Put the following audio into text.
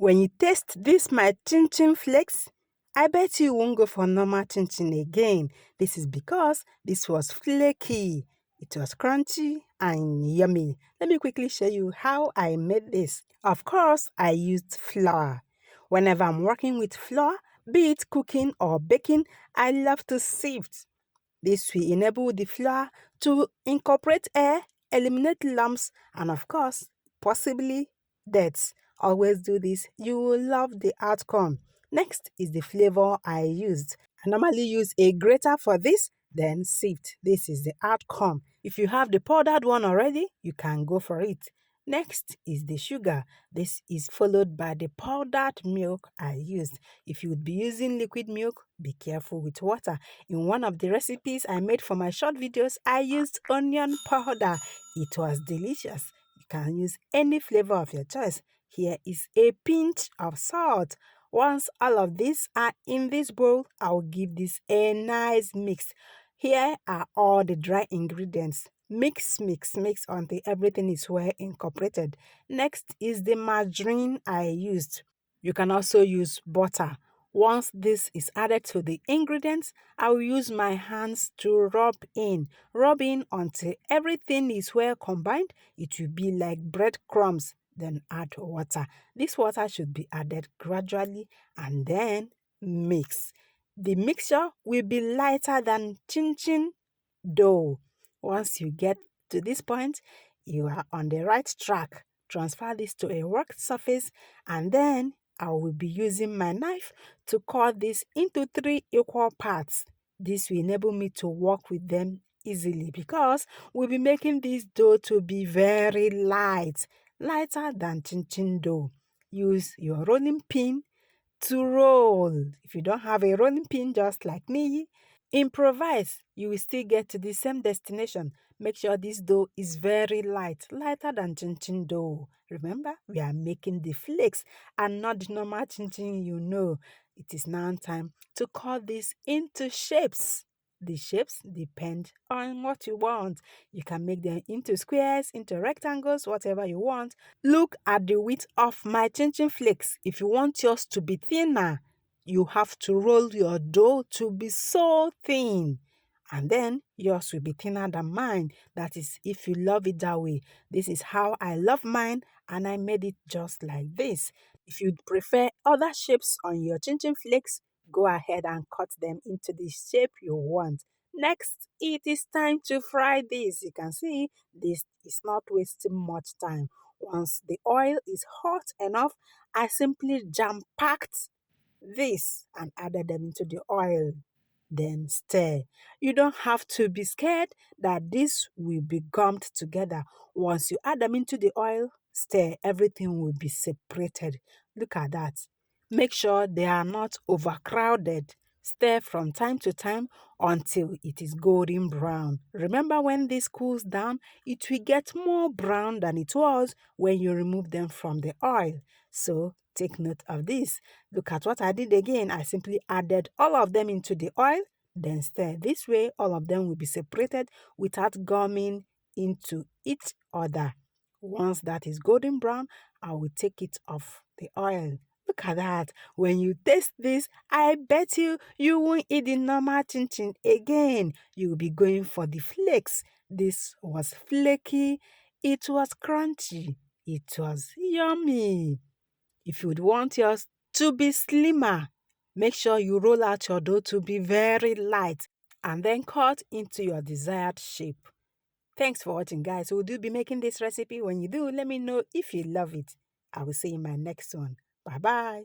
When you taste this my Chinchin Flakes, I bet you won't go for normal Chinchin again. This is because this was flaky. It was crunchy and yummy. Let me quickly show you how I made this. Of course, I used flour. Whenever I'm working with flour, be it cooking or baking, I love to sift. This will enable the flour to incorporate air, eliminate lumps, and of course, possibly dirt. Always do this. You will love the outcome. Next is the flavor I used. I normally use a grater for this, then sift. This is the outcome. If you have the powdered one already, you can go for it. Next is the sugar. This is followed by the powdered milk I used. If you would be using liquid milk, be careful with water. In one of the recipes I made for my short videos, I used onion powder. It was delicious. You can use any flavor of your choice. Here is a pinch of salt. Once all of these are in this bowl, I'll give this a nice mix. Here are all the dry ingredients. Mix, mix, mix until everything is well incorporated. Next is the margarine I used. You can also use butter. Once this is added to the ingredients, I will use my hands to rub in. Rub in until everything is well combined. It will be like breadcrumbs. Then add water. This water should be added gradually and then mix. The mixture will be lighter than chin-chin dough. Once you get to this point, you are on the right track. Transfer this to a work surface and then I will be using my knife to cut this into 3 equal parts. This will enable me to work with them easily because we'll be making this dough to be very light, lighter than chin-chin dough. Use your rolling pin to roll. If you don't have a rolling pin just like me, improvise. You will still get to the same destination. Make sure this dough is very light, lighter than chin-chin dough. Remember, we are making the flakes and not the normal chin-chin you know. It is now time to cut this into shapes. The shapes depend on what you want. You can make them into squares, into rectangles, whatever you want. Look at the width of my Chinchin Flakes. If you want yours to be thinner, you have to roll your dough to be so thin. And then yours will be thinner than mine. That is if you love it that way. This is how I love mine and I made it just like this. If you'd prefer other shapes on your Chinchin Flakes, go ahead and cut them into the shape you want. Next, it is time to fry this. You can see this is not wasting much time. Once the oil is hot enough, I simply jam-packed this and added them into the oil. Then stir. You don't have to be scared that this will be gummed together. Once you add them into the oil, stir, everything will be separated. Look at that. Make sure they are not overcrowded. Stir from time to time until it is golden brown. Remember, when this cools down, it will get more brown than it was when you remove them from the oil. So take note of this. Look at what I did again. I simply added all of them into the oil, then stir. This way, all of them will be separated without gumming into each other. Once that is golden brown, I will take it off the oil. Look at that. When you taste this, I bet you won't eat the normal chin-chin again. You will be going for the flakes. This was flaky. It was crunchy. It was yummy. If you would want yours to be slimmer, make sure you roll out your dough to be very light and then cut into your desired shape. Thanks for watching, guys. We'll be making this recipe. When you do, let me know if you love it. I will see you in my next one. Bye-bye.